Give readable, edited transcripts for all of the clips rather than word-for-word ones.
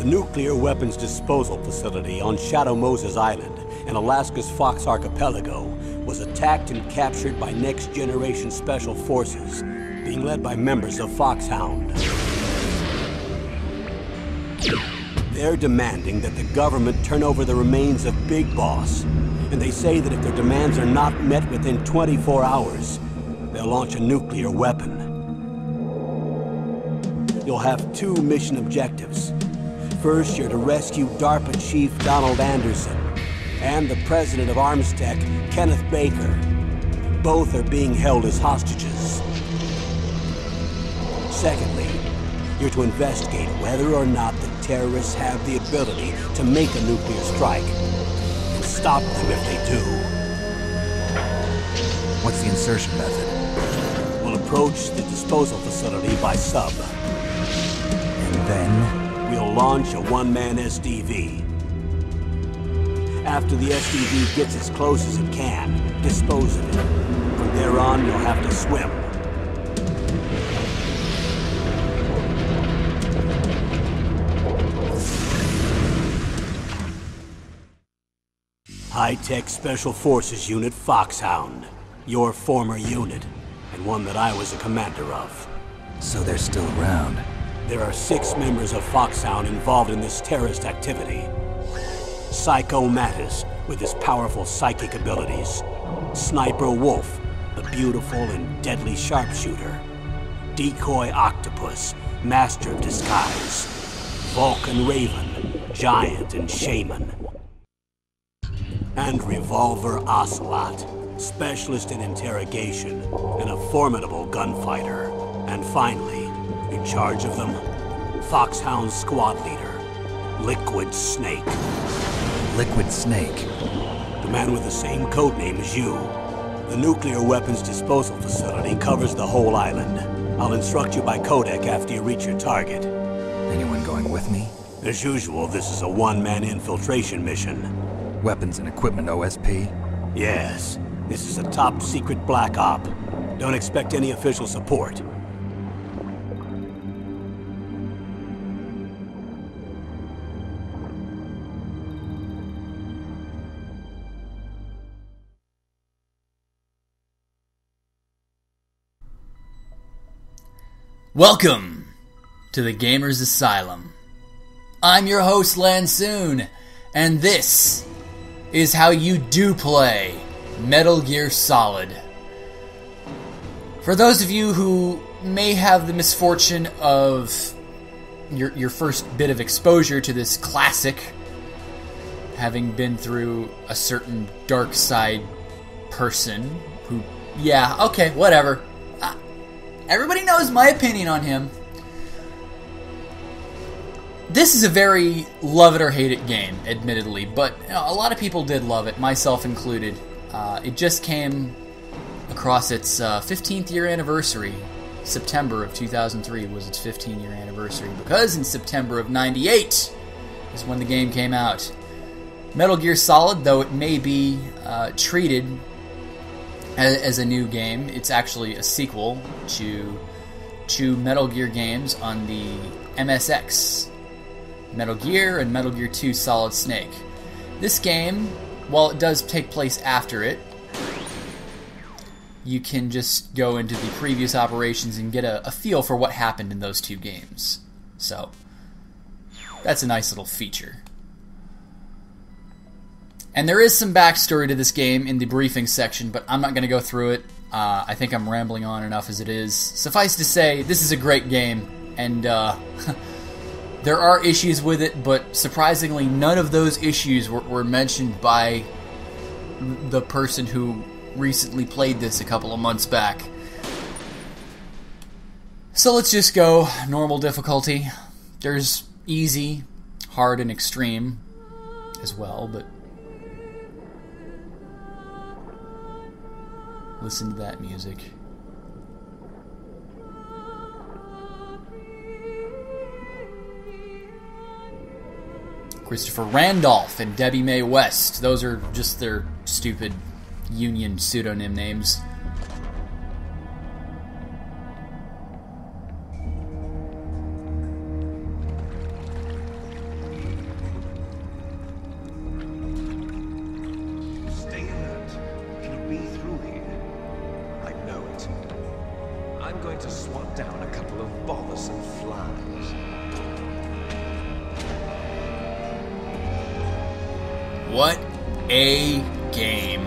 The nuclear weapons disposal facility on Shadow Moses Island in Alaska's Fox Archipelago was attacked and captured by next-generation special forces, being led by members of Foxhound. They're demanding that the government turn over the remains of Big Boss, and they say that if their demands are not met within 24 hours, they'll launch a nuclear weapon. You'll have two mission objectives. First, you're to rescue DARPA Chief Donald Anderson and the president of Armstech, Kenneth Baker. Both are being held as hostages. Secondly, you're to investigate whether or not the terrorists have the ability to make a nuclear strike and stop them if they do. What's the insertion method? We'll approach the disposal facility by sub. And then? We'll launch a one-man SDV. After the SDV gets as close as it can, dispose of it. From there on, you'll have to swim. High-Tech Special Forces Unit Foxhound. Your former unit, and one that I was a commander of. So they're still around. There are 6 members of Foxhound involved in this terrorist activity. Psycho Mattis, with his powerful psychic abilities. Sniper Wolf, the beautiful and deadly sharpshooter. Decoy Octopus, master of disguise. Vulcan Raven, giant and shaman. And Revolver Ocelot, specialist in interrogation and a formidable gunfighter. And finally, in charge of them, Foxhound squad leader, Liquid Snake. Liquid Snake? The man with the same codename as you. The nuclear weapons disposal facility covers the whole island. I'll instruct you by codec after you reach your target. Anyone going with me? As usual, this is a one-man infiltration mission. Weapons and equipment OSP? Yes. This is a top-secret black op. Don't expect any official support. Welcome to the Gamers Asylum. I'm your host, Lancun, and this is how you do play Metal Gear Solid. For those of you who may have the misfortune of your first bit of exposure to this classic, having been through a certain dark side person who, yeah, okay, whatever. Everybody knows my opinion on him. This is a very love it or hate it game, admittedly, but a lot of people did love it, myself included. It just came across its 15th year anniversary. September of 2003 was its 15-year anniversary, because in September of '98 is when the game came out. Metal Gear Solid, though it may be treated as a new game, it's actually a sequel to two Metal Gear games on the MSX. Metal Gear and Metal Gear 2 Solid Snake. This game, while it does take place after it, you can just go into the previous operations and get a feel for what happened in those two games. So, that's a nice little feature. And there is some backstory to this game in the briefing section, but I'm not going to go through it. I think I'm rambling on enough as it is. Suffice to say, this is a great game, and there are issues with it, but surprisingly, none of those issues were mentioned by the person who recently played this a couple of months back. So let's just go normal difficulty. There's easy, hard, and extreme as well, but listen to that music. Christopher Randolph and Debbie Mae West. Those are just their stupid union pseudonym names. I'm going to swat down a couple of bothersome flies. What a game.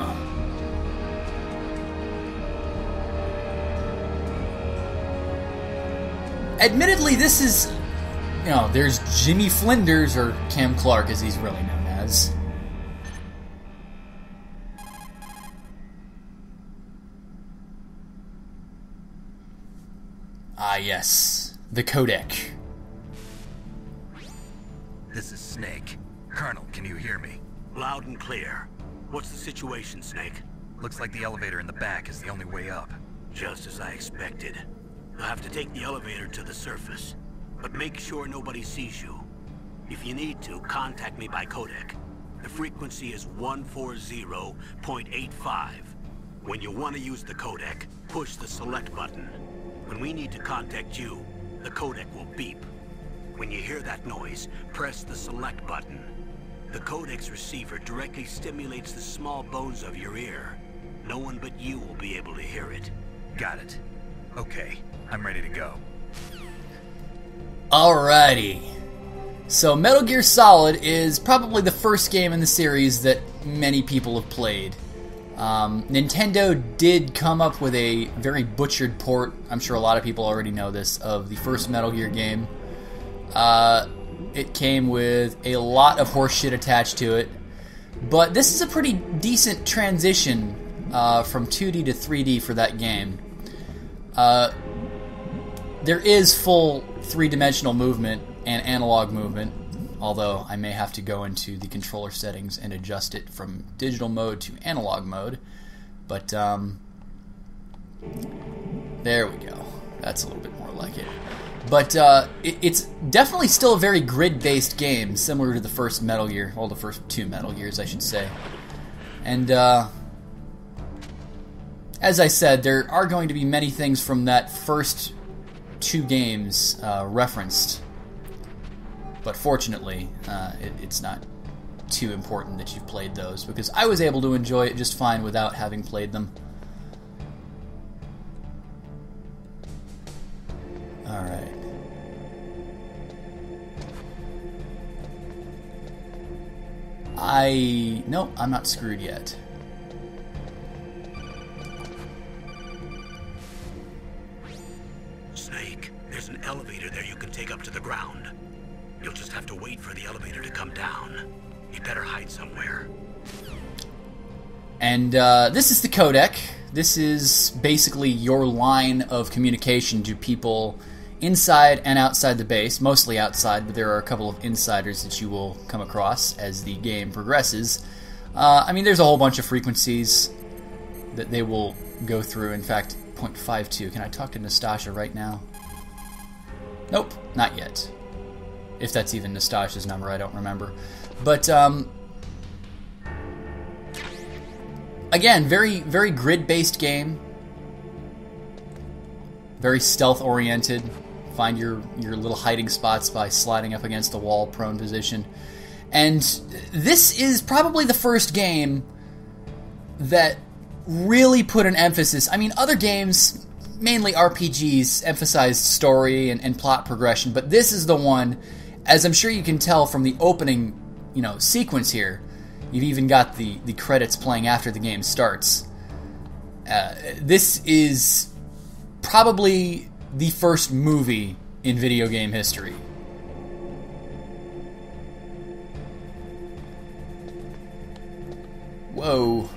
Admittedly, this is, there's Jimmy Flinders, or Cam Clark as he's really known as. Ah, yes. The codec. This is Snake. Colonel, can you hear me? Loud and clear. What's the situation, Snake? Looks like the elevator in the back is the only way up. Just as I expected. You'll have to take the elevator to the surface, but make sure nobody sees you. If you need to, contact me by codec. The frequency is 140.85. When you want to use the codec, push the select button. When we need to contact you, the codec will beep. When you hear that noise, press the select button. The codec's receiver directly stimulates the small bones of your ear. No one but you will be able to hear it. Got it. Okay, I'm ready to go. Alrighty. So Metal Gear Solid is probably the first game in the series that many people have played. Nintendo did come up with a very butchered port, I'm sure a lot of people already know this, of the first Metal Gear game. It came with a lot of horseshit attached to it, but this is a pretty decent transition from 2D to 3D for that game. There is full three-dimensional movement and analog movement, although I may have to go into the controller settings and adjust it from digital mode to analog mode. But, there we go. That's a little bit more like it. But it's definitely still a very grid-based game, similar to the first Metal Gear, well, the first two Metal Gears, I should say. And, as I said, there are going to be many things from that first two games referenced. But fortunately, it's not too important that you've played those, because I was able to enjoy it just fine without having played them. Alright. No, I'm not screwed yet. Snake, there's an elevator there you can take up to the ground. You'll just have to wait for the elevator to come down. You better hide somewhere. And this is the codec. This is basically your line of communication to people inside and outside the base. Mostly outside, but there are a couple of insiders that you will come across as the game progresses. I mean, there's a whole bunch of frequencies that they will go through. In fact, 0.52. Can I talk to Nastasha right now? Nope, not yet. If that's even Nastasha's number, I don't remember. But, again, very, very grid-based game. Very stealth-oriented. Find your little hiding spots by sliding up against the wall, prone position. And this is probably the first game that really put an emphasis. I mean, other games, mainly RPGs, emphasized story and plot progression, but this is the one, as I'm sure you can tell from the opening, sequence here. You've even got the credits playing after the game starts. This is probably the first movie in video game history. Whoa.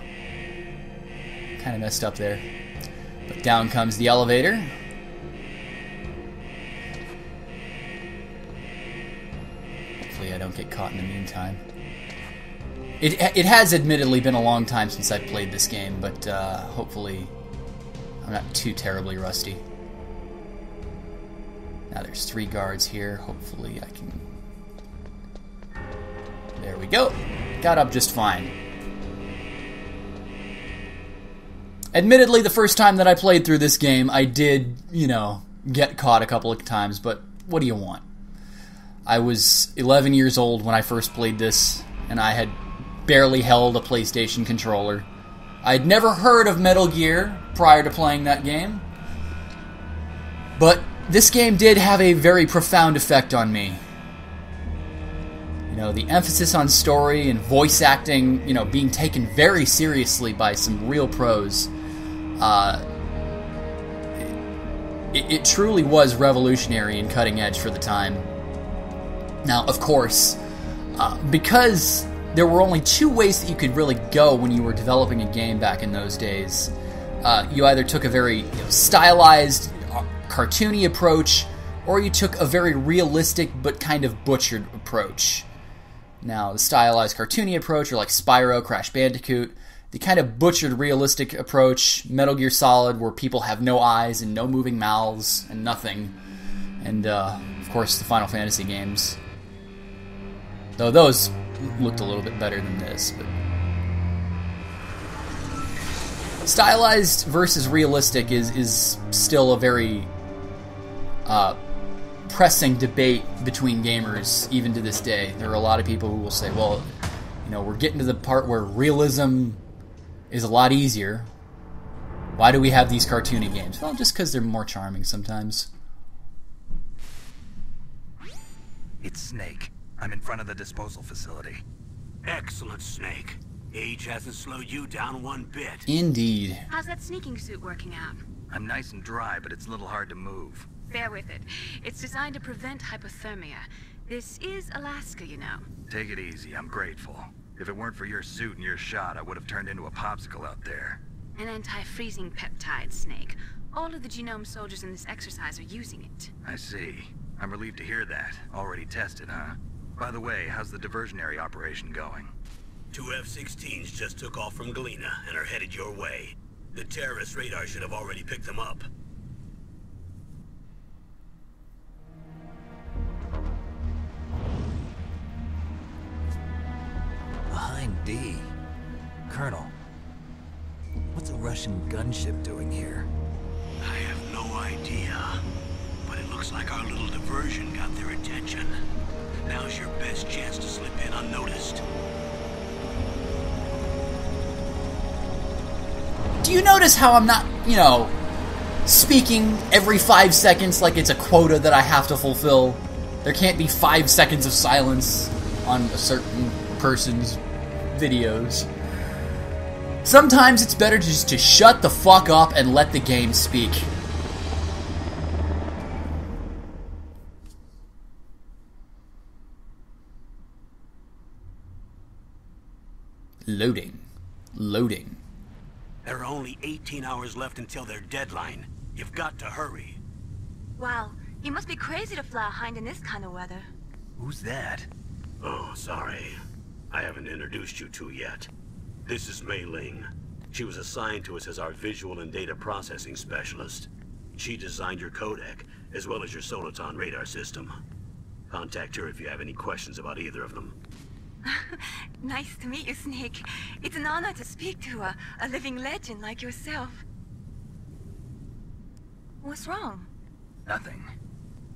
Kind of messed up there. But down comes the elevator. Hopefully I don't get caught in the meantime. It has admittedly been a long time since I've played this game, but hopefully I'm not too terribly rusty. Now there's 3 guards here. Hopefully I can... There we go. Got up just fine. Admittedly, the first time that I played through this game, I did, get caught a couple of times, but what do you want? I was 11 years old when I first played this, and I had barely held a PlayStation controller. I'd never heard of Metal Gear prior to playing that game. But this game did have a very profound effect on me. You know, the emphasis on story and voice acting, you know, being taken very seriously by some real pros. It truly was revolutionary and cutting edge for the time. Now, of course, because there were only two ways that you could really go when you were developing a game back in those days. You either took a very stylized, cartoony approach, or you took a very realistic but kind of butchered approach. Now, the stylized, cartoony approach, or like Spyro, Crash Bandicoot. The kind of butchered, realistic approach, Metal Gear Solid, where people have no eyes and no moving mouths and nothing. And, of course, the Final Fantasy games. Though those looked a little bit better than this, but... Stylized versus realistic is still a very pressing debate between gamers, even to this day. There are a lot of people who will say, well, you know, we're getting to the part where realism is a lot easier. Why do we have these cartoony games? Well, just because they're more charming sometimes. It's Snake. I'm in front of the disposal facility. Excellent, Snake. Age hasn't slowed you down one bit. Indeed. How's that sneaking suit working out? I'm nice and dry, but it's a little hard to move. Bear with it. It's designed to prevent hypothermia. This is Alaska, you know. Take it easy, I'm grateful. If it weren't for your suit and your shot, I would have turned into a popsicle out there. An anti-freezing peptide, Snake. All of the genome soldiers in this exercise are using it. I see. I'm relieved to hear that. Already tested, huh? By the way, how's the diversionary operation going? 2 F-16s just took off from Galena and are headed your way. The terrorist radar should have already picked them up. Behind D. Colonel, what's a Russian gunship doing here? I have no idea, but it looks like our little diversion got their attention. Now's your best chance to slip in unnoticed. Do you notice how I'm not, you know, speaking every 5 seconds like it's a quota that I have to fulfill? There can't be 5 seconds of silence on a certain person's videos. Sometimes it's better just to shut the fuck up and let the game speak. Loading. Loading. There are only 18 hours left until their deadline. You've got to hurry. Wow, you must be crazy to fly a hind in this kind of weather. Who's that? Oh, sorry. I haven't introduced you to yet. This is Mei Ling. She was assigned to us as our visual and data processing specialist. She designed your codec, as well as your Soliton radar system. Contact her if you have any questions about either of them. Nice to meet you, Snake. It's an honor to speak to a living legend like yourself. What's wrong? Nothing.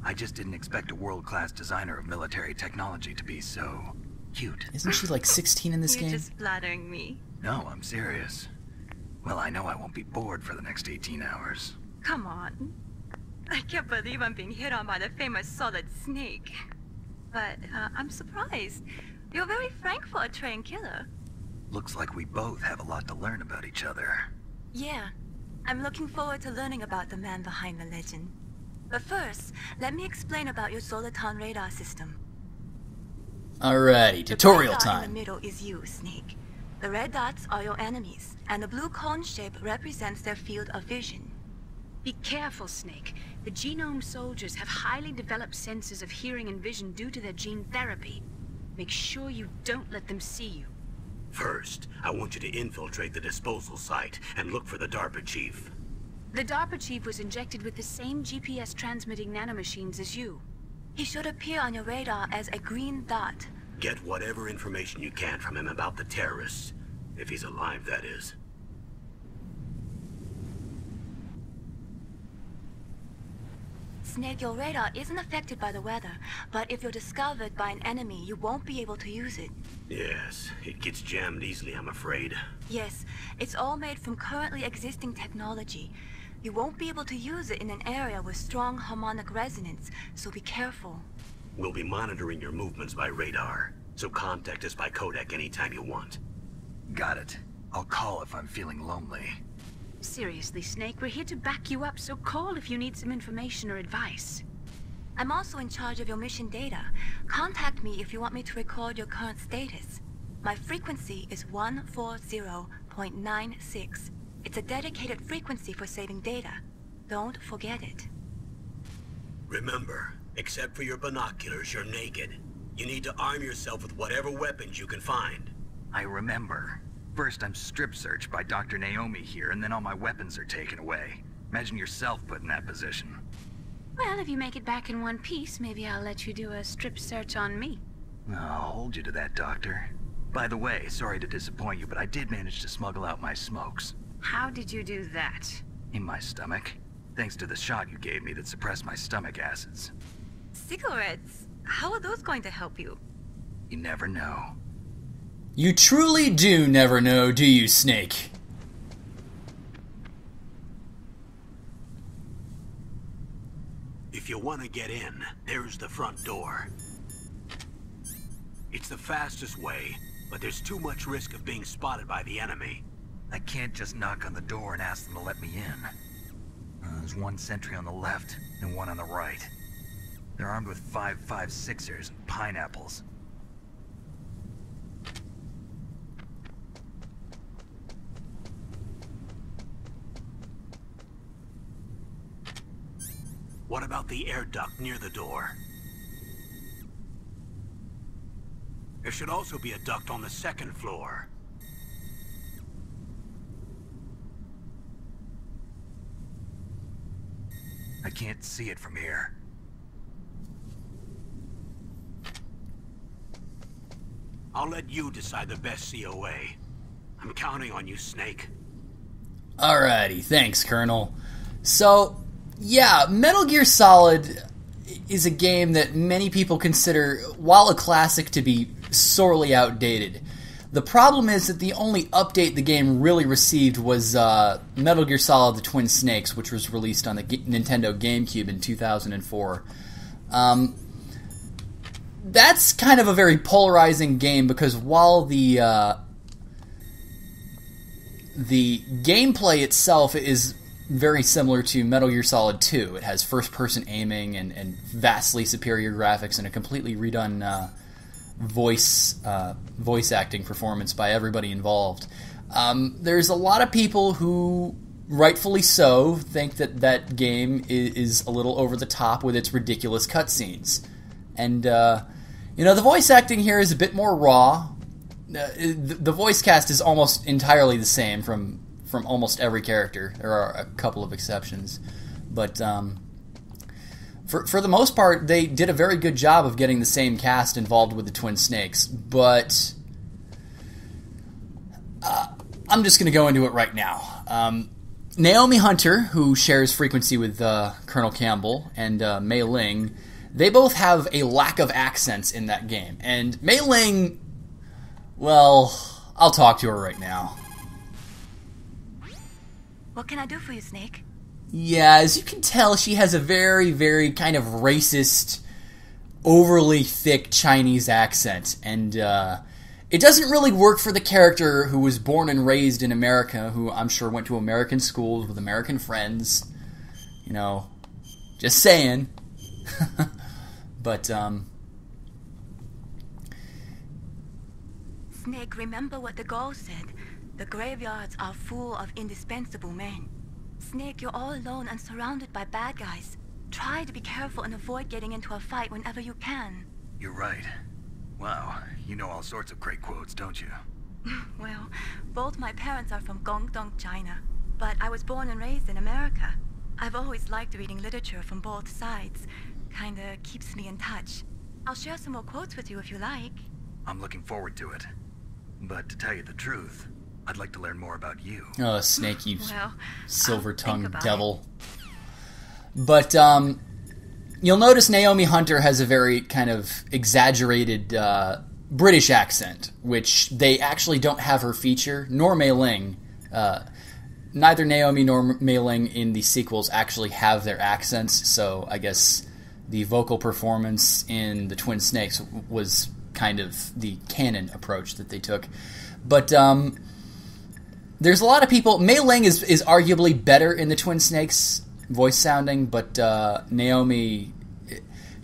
I just didn't expect a world-class designer of military technology to be so cute. Isn't she like 16 in this You're game? just flattering me. No, I'm serious. Well, I know I won't be bored for the next 18 hours. Come on. I can't believe I'm being hit on by the famous Solid Snake. But I'm surprised. You're very frank for a trained killer. Looks like we both have a lot to learn about each other. Yeah. I'm looking forward to learning about the man behind the legend. But first, let me explain about your Soliton radar system. Alrighty, The tutorial red dot in time. the middle is you, Snake. The red dots are your enemies, and the blue cone shape represents their field of vision. Be careful, Snake. The genome soldiers have highly developed senses of hearing and vision due to their gene therapy. Make sure you don't let them see you. First, I want you to infiltrate the disposal site and look for the DARPA chief. The DARPA chief was injected with the same GPS transmitting nanomachines as you. He should appear on your radar as a green dot. Get whatever information you can from him about the terrorists. If he's alive, that is. Snake, your radar isn't affected by the weather, but if you're discovered by an enemy, you won't be able to use it. Yes, it gets jammed easily, I'm afraid. Yes, it's all made from currently existing technology. You won't be able to use it in an area with strong harmonic resonance, so be careful. We'll be monitoring your movements by radar, so contact us by codec anytime you want. Got it. I'll call if I'm feeling lonely. Seriously, Snake, we're here to back you up, so call if you need some information or advice. I'm also in charge of your mission data. Contact me if you want me to record your current status. My frequency is 140.96. It's a dedicated frequency for saving data. Don't forget it. Remember, except for your binoculars, you're naked. You need to arm yourself with whatever weapons you can find. I remember. First I'm strip searched by Dr. Naomi here, and then all my weapons are taken away. Imagine yourself put in that position. Well, if you make it back in one piece, maybe I'll let you do a strip search on me. I'll hold you to that, Doctor. By the way, sorry to disappoint you, but I did manage to smuggle out my smokes. How did you do that? In my stomach. Thanks to the shot you gave me that suppressed my stomach acids. Cigarettes? How are those going to help you? You never know. You truly do never know, do you, Snake? If you want to get in, there's the front door. It's the fastest way, but there's too much risk of being spotted by the enemy. I can't just knock on the door and ask them to let me in. There's one sentry on the left and one on the right. They're armed with 5.56ers and pineapples. What about the air duct near the door? There should also be a duct on the second floor. I can't see it from here. I'll let you decide the best COA. I'm counting on you, Snake. Alrighty, thanks, Colonel. So, yeah, Metal Gear Solid is a game that many people consider, while a classic, to be sorely outdated. The problem is that the only update the game really received was Metal Gear Solid The Twin Snakes, which was released on the Nintendo GameCube in 2004. That's kind of a very polarizing game because while the gameplay itself is very similar to Metal Gear Solid 2. It has first-person aiming and vastly superior graphics and a completely redone voice acting performance by everybody involved. There's a lot of people who, rightfully so, think that that game is a little over the top with its ridiculous cutscenes. And, the voice acting here is a bit more raw. The voice cast is almost entirely the same from almost every character. There are a couple of exceptions. But for the most part, they did a very good job of getting the same cast involved with the Twin Snakes. But I'm just going to go into it right now. Naomi Hunter, who shares frequency with Colonel Campbell, and Mei Ling, they both have a lack of accents in that game. And Mei Ling, well, I'll talk to her right now. What can I do for you, Snake? Yeah, as you can tell, she has a very, very kind of racist, overly thick Chinese accent. And it doesn't really work for the character who was born and raised in America, who I'm sure went to American schools with American friends. Just saying. But, Snake, remember what the Gaul said. The graveyards are full of indispensable men. Snake, you're all alone and surrounded by bad guys. Try to be careful and avoid getting into a fight whenever you can. You're right. Wow, you know all sorts of great quotes, don't you? Well, both my parents are from Guangdong, China. But I was born and raised in America. I've always liked reading literature from both sides. Kinda keeps me in touch. I'll share some more quotes with you if you like. I'm looking forward to it. But to tell you the truth, I'd like to learn more about you. Oh, Snake, you Well, silver-tongued about devil. But, you'll notice Naomi Hunter has a very kind of exaggerated British accent, which they actually don't have her feature, nor Mei Ling. neither Naomi nor Mei Ling in the sequels actually have their accents, so I guess the vocal performance in the Twin Snakes was kind of the canon approach that they took. But there's a lot of people... Mei Ling is arguably better in the Twin Snakes voice sounding, but Naomi...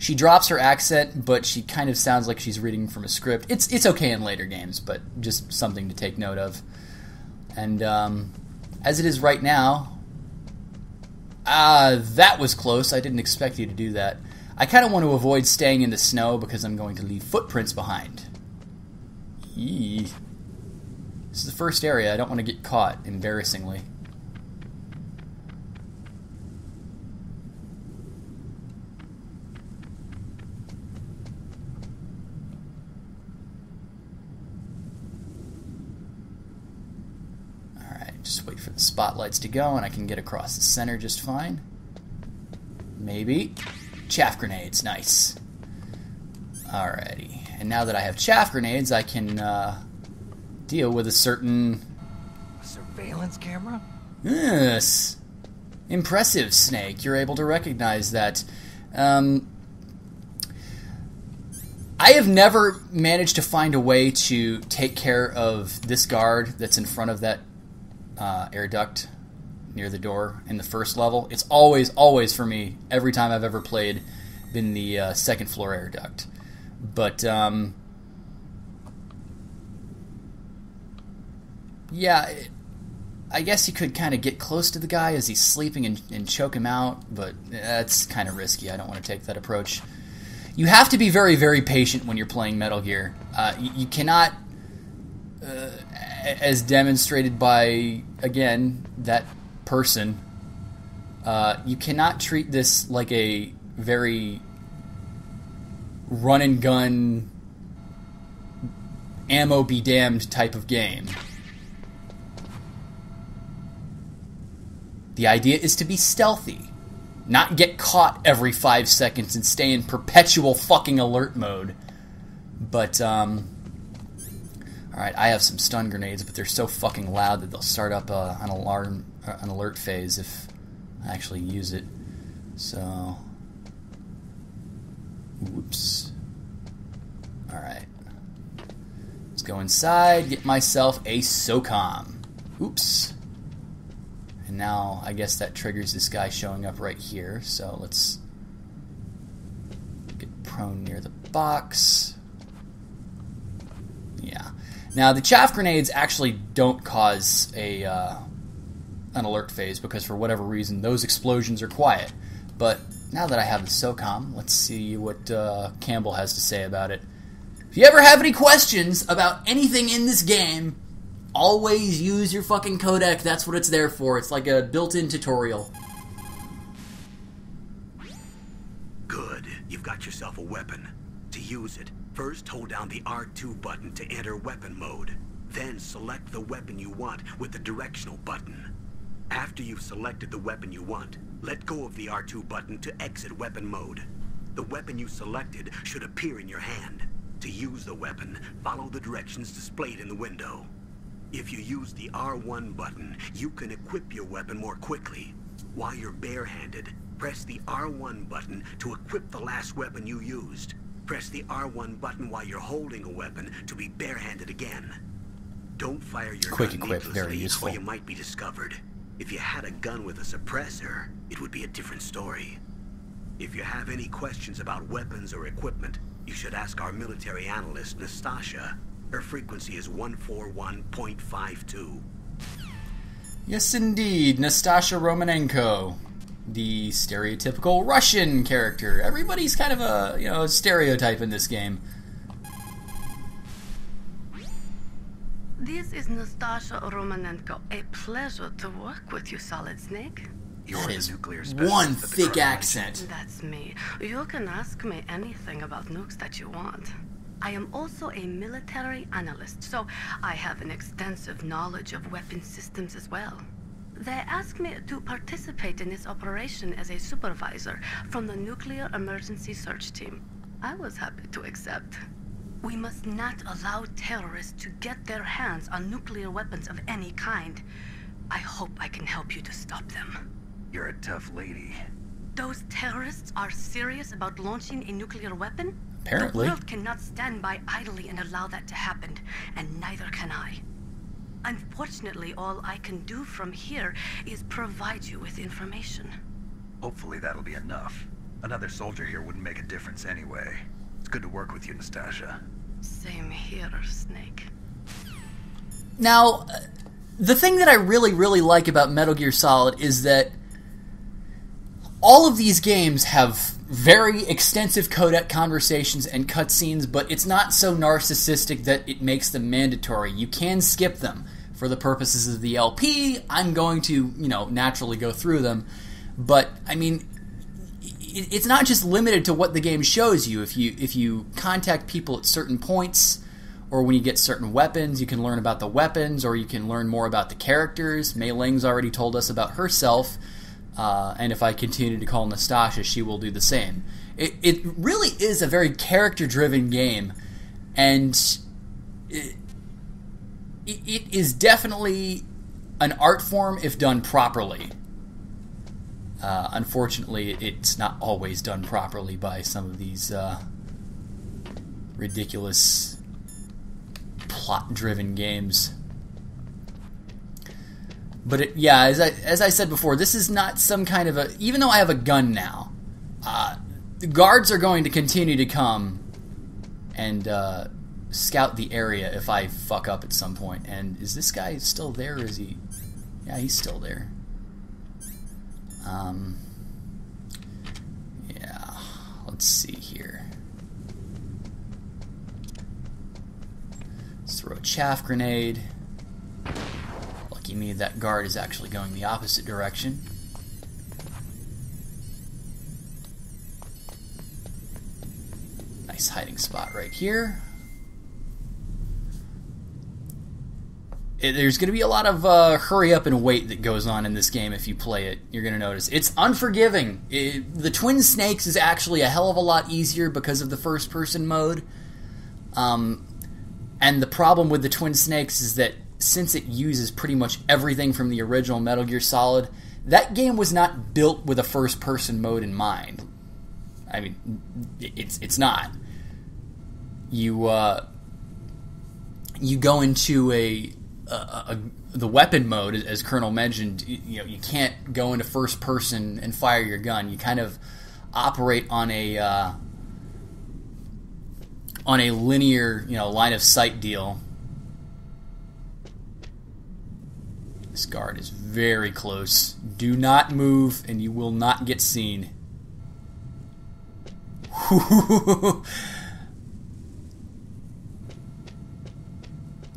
She drops her accent, but she kind of sounds like she's reading from a script. It's okay in later games, but just something to take note of. And as it is right now... that was close. I didn't expect you to do that. I kind of want to avoid staying in the snow because I'm going to leave footprints behind. Eee. This is the first area. I don't want to get caught, embarrassingly. Alright, just wait for the spotlights to go and I can get across the center just fine. Maybe. Chaff grenades, nice. Alrighty. And now that I have chaff grenades, I can deal with a certain... Surveillance camera? Yes. Impressive, Snake. You're able to recognize that. I have never managed to find a way to take care of this guard that's in front of that air duct near the door in the first level. It's always for me, every time I've ever played, been the second floor air duct. But, yeah, I guess you could kind of get close to the guy as he's sleeping and choke him out, but that's kind of risky. I don't want to take that approach. You have to be very, very patient when you're playing Metal Gear. You cannot, as demonstrated by, again, that person, you cannot treat this like a very run and gun, ammo be damned type of game. The idea is to be stealthy, not get caught every 5 seconds and stay in perpetual fucking alert mode. But, alright, I have some stun grenades, but they're so fucking loud that they'll start up an alert phase if I actually use it. So, whoops. Alright. Let's go inside, get myself a SOCOM. Oops. And now, I guess that triggers this guy showing up right here. So let's get prone near the box. Yeah. Now, the chaff grenades actually don't cause an alert phase because for whatever reason, those explosions are quiet. But now that I have the SOCOM, let's see what Campbell has to say about it. If you ever have any questions about anything in this game, always use your fucking codec. That's what it's there for. It's like a built-in tutorial. Good. You've got yourself a weapon. To use it, first hold down the R2 button to enter weapon mode. Then select the weapon you want with the directional button. After you've selected the weapon you want, let go of the R2 button to exit weapon mode. The weapon you selected should appear in your hand. To use the weapon, follow the directions displayed in the window. If you use the R1 button, you can equip your weapon more quickly. While you're barehanded, press the R1 button to equip the last weapon you used. Press the R1 button while you're holding a weapon to be barehanded again. Don't fire your Quick gun equip, very needlessly, useful. or you might be discovered. If you had a gun with a suppressor, it would be a different story. If you have any questions about weapons or equipment, you should ask our military analyst, Nastasha. Her frequency is 141.52. Yes, indeed. Nastasha Romanenko. The stereotypical Russian character. Everybody's kind of a stereotype in this game. This is Nastasha Romanenko. A pleasure to work with you, Solid Snake. You're That the is nuclear specialist one at the thick Kremlin. accent. That's me. You can ask me anything about nukes that you want. I am also a military analyst, so I have an extensive knowledge of weapon systems as well. They asked me to participate in this operation as a supervisor from the Nuclear Emergency Search Team. I was happy to accept. We must not allow terrorists to get their hands on nuclear weapons of any kind. I hope I can help you to stop them. You're a tough lady. Those terrorists are serious about launching a nuclear weapon? Apparently. The world cannot stand by idly and allow that to happen, and neither can I. Unfortunately, all I can do from here is provide you with information. Hopefully that'll be enough. Another soldier here wouldn't make a difference anyway. It's good to work with you, Nastasha. Same here, Snake. Now, the thing that I really, really like about Metal Gear Solid is that all of these games have very extensive codec conversations and cutscenes, but it's not so narcissistic that it makes them mandatory. You can skip them. For the purposes of the LP, I'm going to, naturally go through them. But, I mean, it's not just limited to what the game shows you. If you contact people at certain points, or when you get certain weapons, you can learn about the weapons, or you can learn more about the characters. Mei Ling's already told us about herself, and if I continue to call Nastasha, she will do the same. It really is a very character-driven game, and it is definitely an art form if done properly. Unfortunately, it's not always done properly by some of these ridiculous plot-driven games. But as I said before, this is not some kind of a... Even though I have a gun now, the guards are going to continue to come and scout the area if I fuck up at some point. And is this guy still there, or is he... Yeah, he's still there. Yeah, let's see here. Let's throw a chaff grenade. Lucky me, that guard is actually going the opposite direction. Nice hiding spot right here. There's going to be a lot of hurry up and wait that goes on in this game if you play it. You're going to notice. It's unforgiving. The Twin Snakes is actually a hell of a lot easier because of the first-person mode. And the problem with the Twin Snakes is that since it uses pretty much everything from the original Metal Gear Solid, that game was not built with a first-person mode in mind. I mean, it's not. You go into the weapon mode, as Colonel mentioned. You can't go into first person and fire your gun. You kind of operate on a linear, line of sight deal. This guard is very close. Do not move, and you will not get seen.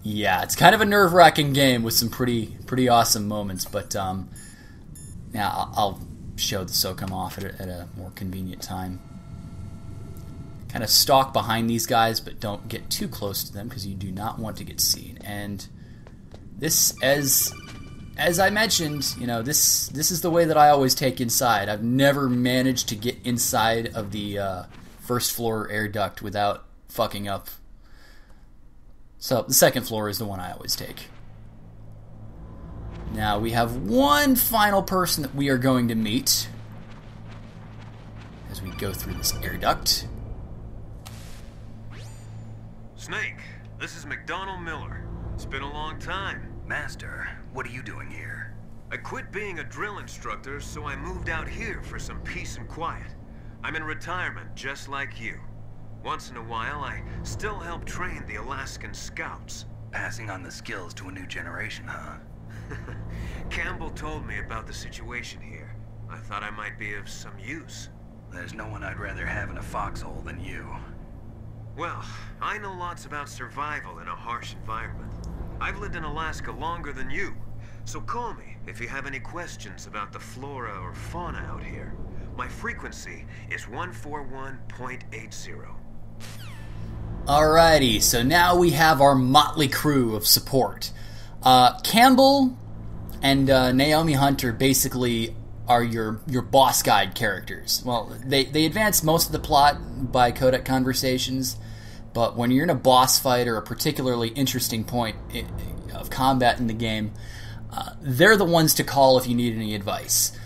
Yeah, it's kind of a nerve-wracking game with some pretty awesome moments, but yeah, I'll show the SOCOM off at a more convenient time. Kind of stalk behind these guys, but don't get too close to them because you do not want to get seen. And this, as I mentioned, this is the way that I always take inside. I've never managed to get inside of the first floor air duct without fucking up. So the second floor is the one I always take. Now we have one final person that we are going to meet as we go through this air duct. Snake, this is McDonald Miller. It's been a long time. Master, what are you doing here? I quit being a drill instructor, so I moved out here for some peace and quiet. I'm in retirement, just like you. Once in a while, I still help train the Alaskan Scouts. Passing on the skills to a new generation, huh? Campbell told me about the situation here. I thought I might be of some use. There's no one I'd rather have in a foxhole than you. Well, I know lots about survival in a harsh environment. I've lived in Alaska longer than you, so call me if you have any questions about the flora or fauna out here. My frequency is 141.80. Alrighty, so now we have our motley crew of support. Campbell and Naomi Hunter basically are your boss guide characters. Well, they advance most of the plot by codec conversations, but when you're in a boss fight or a particularly interesting point of combat in the game, they're the ones to call if you need any advice.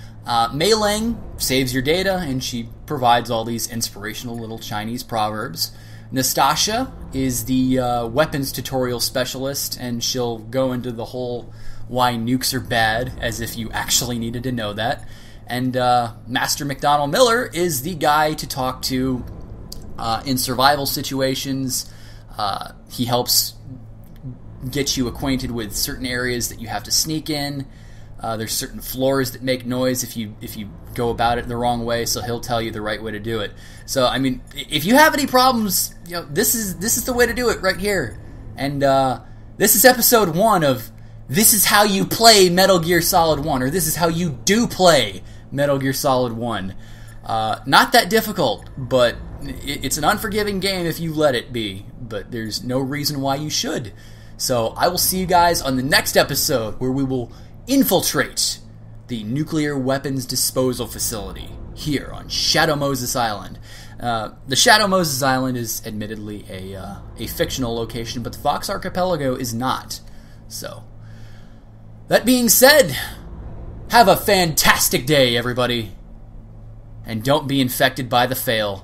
Mei Ling saves your data, and she provides all these inspirational little Chinese proverbs. Nastasia is the weapons tutorial specialist, and she'll go into the whole why nukes are bad, as if you actually needed to know that. And Master McDonald Miller is the guy to talk to in survival situations. He helps get you acquainted with certain areas that you have to sneak in. There's certain floors that make noise if you go about it the wrong way, so he'll tell you the right way to do it. So, I mean, if you have any problems, this is the way to do it right here. And this is episode 1 of This is How You Play Metal Gear Solid 1, or This is How You Do Play Metal Gear Solid 1. Not that difficult, but it's an unforgiving game if you let it be, but there's no reason why you should. So I will see you guys on the next episode, where we will infiltrate the nuclear weapons disposal facility here on Shadow Moses Island. The Shadow Moses Island is admittedly a fictional location, but the Fox Archipelago is not. So, that being said, have a fantastic day, everybody. And don't be infected by the fail.